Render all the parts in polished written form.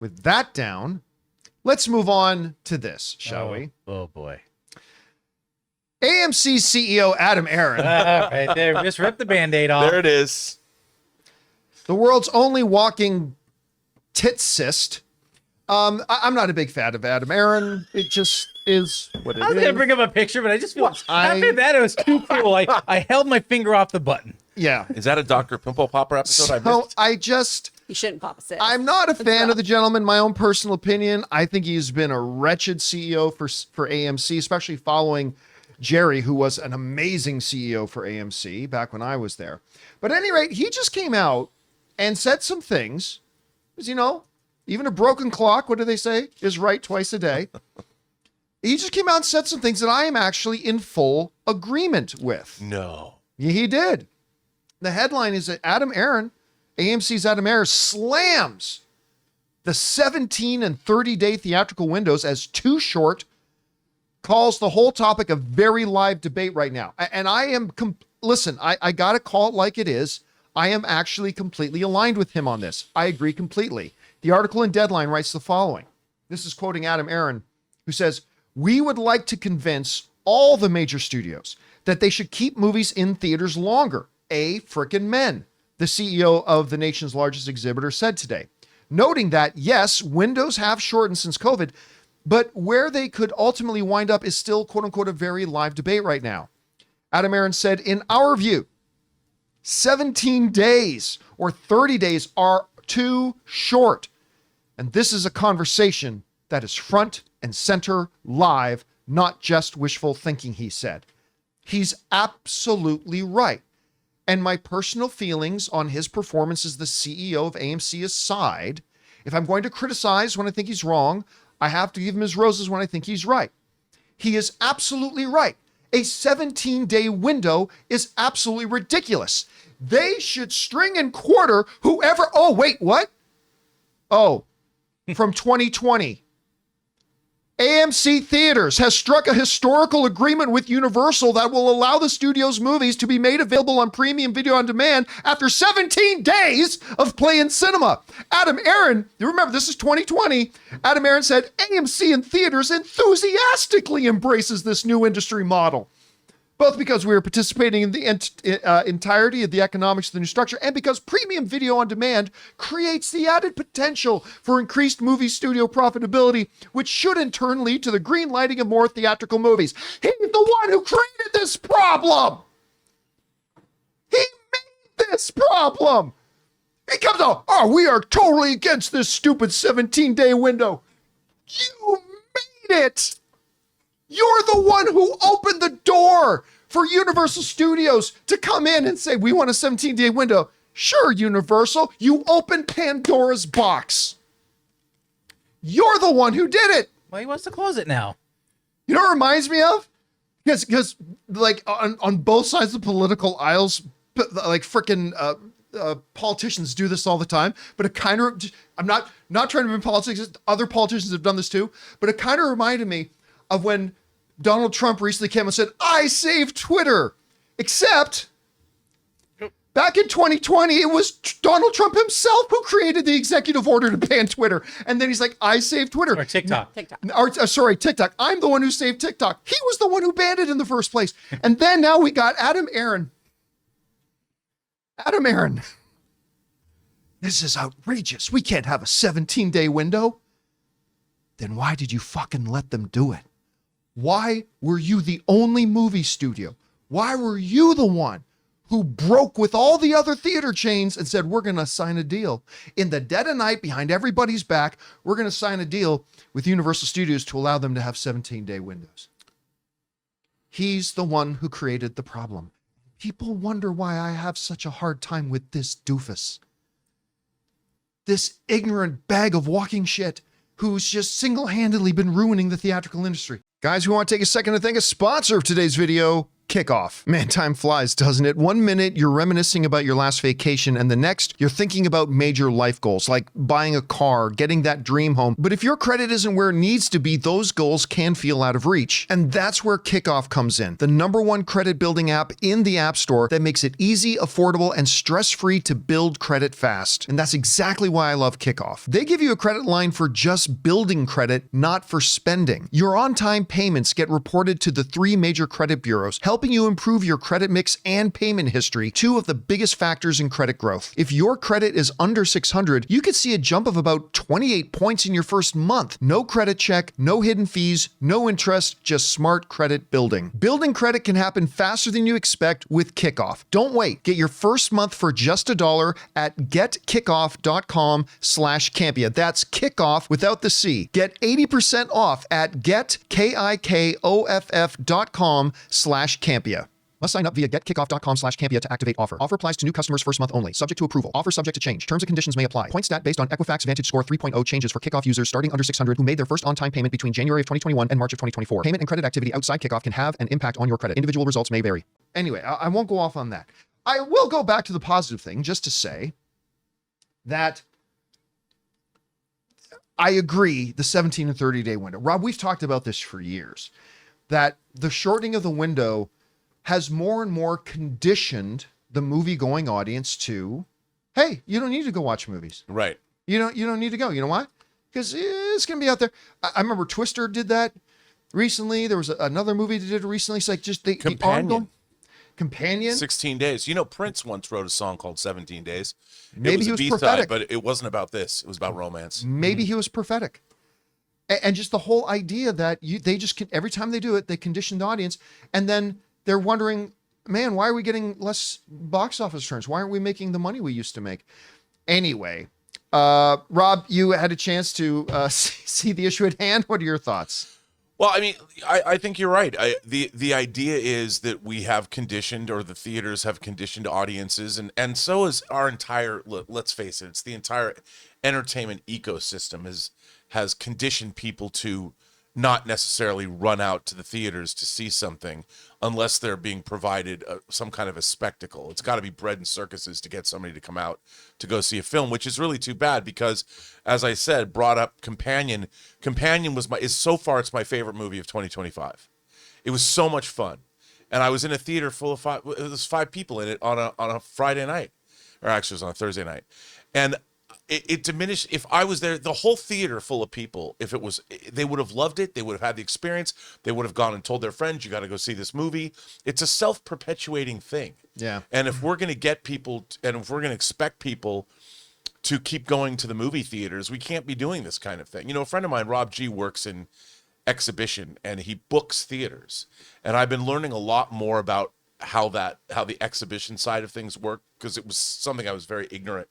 with that down, let's move on to this, shall we? Oh, boy. AMC CEO Adam Aron. Right there. Just rip the Band-Aid off. There it is. The world's only walking tit cyst. I'm not a big fan of Adam Aron. It just is what it is. I was going to bring up a picture, but I just feel happy that it was too cool. I held my finger off the button. Yeah. Is that a Dr. Pimple Popper episode I missed? You shouldn't pop a cyst. I'm not a fan of the gentleman. My own personal opinion. I think he's been a wretched CEO for AMC, especially following Jerry, who was an amazing CEO for AMC back when I was there. But at any rate, he just came out and said some things. Because, you know, even a broken clock, what do they say, is right twice a day. He just came out and said some things that I am actually in full agreement with. No. Yeah, he did. The headline is that Adam Aron, AMC's Adam Aron, slams the 17 and 30-day theatrical windows as too short, calls the whole topic a very live debate right now. And I am, listen, I got to call it like it is. I am actually completely aligned with him on this. I agree completely. The article in Deadline writes the following. This is quoting Adam Aron, who says, "We would like to convince all the major studios that they should keep movies in theaters longer. Frickin' men," the CEO of the nation's largest exhibitor said today, noting that, yes, windows have shortened since COVID, but where they could ultimately wind up is still, quote unquote, a very live debate right now. Adam Aron said, "In our view, 17 days or 30 days are too short. And this is a conversation that is front and center live, not just wishful thinking," he said. He's absolutely right. And my personal feelings on his performance as the CEO of AMC aside, if I'm going to criticize when I think he's wrong, I have to give him his roses when I think he's right. He is absolutely right. A 17-day window is absolutely ridiculous. They should string and quarter whoever. Oh, wait, what? Oh, from 2020. AMC Theaters has struck a historical agreement with Universal that will allow the studio's movies to be made available on premium video on demand after 17 days of play in cinema. Adam Aron, you remember this is 2020, Adam Aron said AMC in theaters enthusiastically embraces this new industry model, both because we are participating in the entirety of the economics of the new structure and because premium video on demand creates the added potential for increased movie studio profitability, which should in turn lead to the green lighting of more theatrical movies. He's the one who created this problem. He made this problem. He comes out, "Oh, we are totally against this stupid 17-day window." You made it. You're the one who opened the door for Universal Studios to come in and say, "We want a 17-day window." Sure, Universal, you opened Pandora's box. You're the one who did it. Well, he wants to close it now. You know what it reminds me of? Because like on both sides of the political aisles, like freaking politicians do this all the time, but it kind of, I'm not trying to be in politics, other politicians have done this too, but it kind of reminded me of when Donald Trump recently came and said, "I saved Twitter," except back in 2020, it was Donald Trump himself who created the executive order to ban Twitter. And then he's like, "I saved Twitter." Or TikTok. TikTok. I'm the one who saved TikTok. He was the one who banned it in the first place. And then now we got Adam Aron. Adam Aron. This is outrageous. We can't have a 17-day window. Then why did you fucking let them do it? Why were you the only movie studio? Why were you the one who broke with all the other theater chains and said, "We're going to sign a deal in the dead of night behind everybody's back. We're going to sign a deal with Universal Studios to allow them to have 17-day windows"? He's the one who created the problem. People wonder why I have such a hard time with this doofus. This ignorant bag of walking shit who's just single-handedly been ruining the theatrical industry. Guys, we want to take a second to thank a sponsor of today's video, Kickoff. Man, time flies, doesn't it? 1 minute you're reminiscing about your last vacation, and the next you're thinking about major life goals like buying a car, getting that dream home. But if your credit isn't where it needs to be, those goals can feel out of reach. And that's where Kickoff comes in, the #1 credit building app in the App Store that makes it easy, affordable, and stress-free to build credit fast. And that's exactly why I love Kickoff. They give you a credit line for just building credit, not for spending. Your on-time payments get reported to the 3 major credit bureaus, helping you improve your credit mix and payment history, 2 of the biggest factors in credit growth. If your credit is under 600, you could see a jump of about 28 points in your first month. No credit check, no hidden fees, no interest, just smart credit building. Building credit can happen faster than you expect with Kickoff. Don't wait. Get your first month for just $1 at getkickoff.com/Campea. That's kickoff without the C. Get 80% off at getkickoff.com/Campea. Must sign up via getkickoff.com/Campea to activate offer. Offer applies to new customers first month only, subject to approval. Offer subject to change. Terms and conditions may apply. Point stat based on Equifax Vantage Score 3.0 changes for Kickoff users starting under 600 who made their first on-time payment between January of 2021 and March of 2024. Payment and credit activity outside Kickoff can have an impact on your credit. Individual results may vary. Anyway, I won't go off on that. I will go back to the positive thing just to say that I agree the 17 and 30-day window. Rob, we've talked about this for years, that the shortening of the window has more and more conditioned the movie-going audience to, hey, you don't need to go watch movies. Right. You don't need to go. You know why? Because it's going to be out there. I remember Twister did that recently. There was another movie that did it recently. It's like just the ongoing Companion. 16 days. You know, Prince once wrote a song called 17 Days. Maybe he was B-side, prophetic. but it wasn't about this. It was about romance. Maybe he was prophetic. And just the whole idea that they just, every time they do it, they condition the audience. And then they're wondering, man, why are we getting less box office returns? Why aren't we making the money we used to make? Anyway, Rob, you had a chance to see the issue at hand. What are your thoughts? Well, I mean, I think you're right. The idea is that we have conditioned, or the theaters have conditioned audiences, and so is our entire, let's face it, it's the entire entertainment ecosystem has conditioned people to not necessarily run out to the theaters to see something unless they're being provided some kind of a spectacle. It's got to be bread and circuses to get somebody to come out to go see a film, which is really too bad because, as I said, brought up Companion. Companion it's my favorite movie of 2025. It was so much fun. And I was in a theater full of it was 5 people in it on a Friday night, or actually it was on a Thursday night. And it diminished. If I was there, the whole theater full of people, they would have loved it. They would have had the experience. They would have gone and told their friends, you got to go see this movie. It's a self-perpetuating thing. Yeah. And if we're going to get people, and if we're going to expect people to keep going to the movie theaters, we can't be doing this kind of thing. You know, a friend of mine, Rob G, works in exhibition and he books theaters. And I've been learning a lot more about how the exhibition side of things work, because it was something I was very ignorant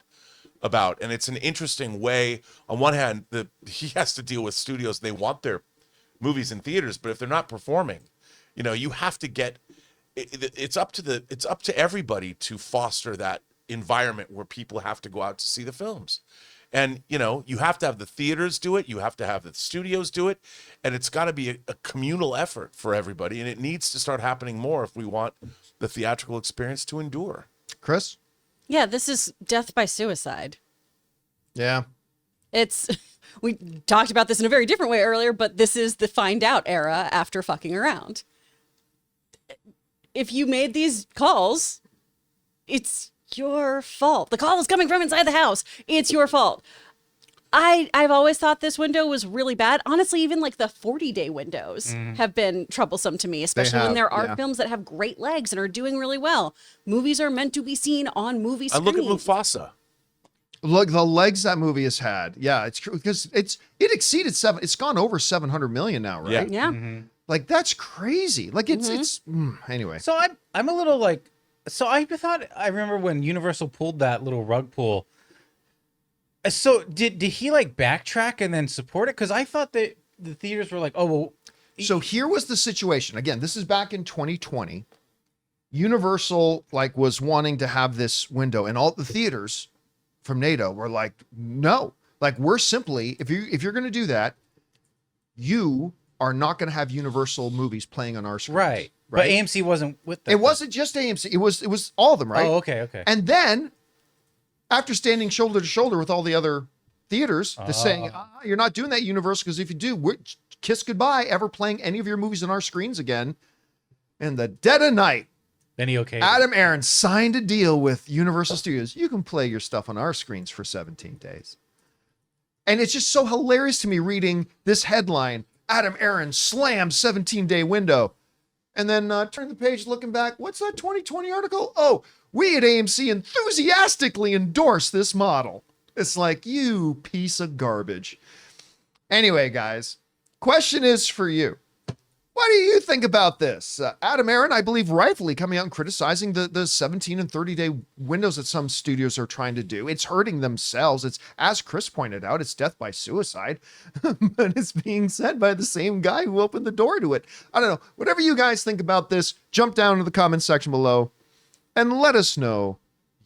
about. And it's an interesting way. On one hand, he has to deal with studios. They want their movies in theaters, but if they're not performing, you know, you have to get it's up to everybody to foster that environment where people have to go out to see the films. And, you know, you have to have the theaters do it. You have to have the studios do it. And it's got to be a communal effort for everybody. And it needs to start happening more if we want the theatrical experience to endure. Chris? Yeah, this is death by suicide. Yeah. We talked about this in a very different way earlier, but this is the find out era after fucking around. If you made these calls, it's your fault. The call is coming from inside the house. It's your fault. I've always thought this window was really bad. Honestly, even like the 40-day windows have been troublesome to me, especially when there are films that have great legs and are doing really well. Movies are meant to be seen on movie screens. And look at Mufasa. Look, the legs that movie has had. Yeah, it's true because it exceeded it's gone over 700 million now, right? Yeah. Mm-hmm. Like that's crazy. Like anyway. So I'm a little like, so I remember when Universal pulled that little rug pull. So did he like backtrack and then support it? Because I thought that the theaters were like, oh, well. So here was the situation. Again, this is back in 2020. Universal was wanting to have this window, and all the theaters from NATO were like, no, we're simply, if you're going to do that, you are not going to have Universal movies playing on our screens. Right. But AMC wasn't with that. It wasn't just AMC. It was all of them, right? Oh, okay. And then, after standing shoulder to shoulder with all the other theaters, they're saying, you're not doing that, Universal, because if you do, kiss goodbye ever playing any of your movies on our screens again. In the dead of night, Then he okayed. Adam Aron signed a deal with Universal Studios. You can play your stuff on our screens for 17 days. And it's just so hilarious to me reading this headline, Adam Aron slams 17-day window. And then turn the page looking back. What's that 2020 article? Oh, we at AMC enthusiastically endorse this model. It's like, you piece of garbage. Anyway, guys, question is for you. What do you think about this? Adam Aron, I believe, rightfully coming out and criticizing the 17 and 30-day windows that some studios are trying to do. It's hurting themselves. It's, as Chris pointed out, it's death by suicide. But it's being said by the same guy who opened the door to it. I don't know. Whatever you guys think about this, jump down to the comment section below and let us know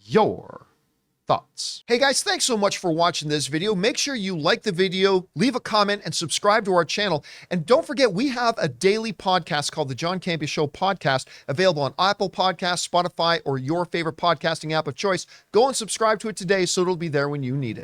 your thoughts. Hey guys, thanks so much for watching this video. Make sure you like the video, leave a comment, and subscribe to our channel. And don't forget, we have a daily podcast called the John Campea Show podcast, available on Apple Podcasts, Spotify, or your favorite podcasting app of choice. Go and subscribe to it today so it'll be there when you need it.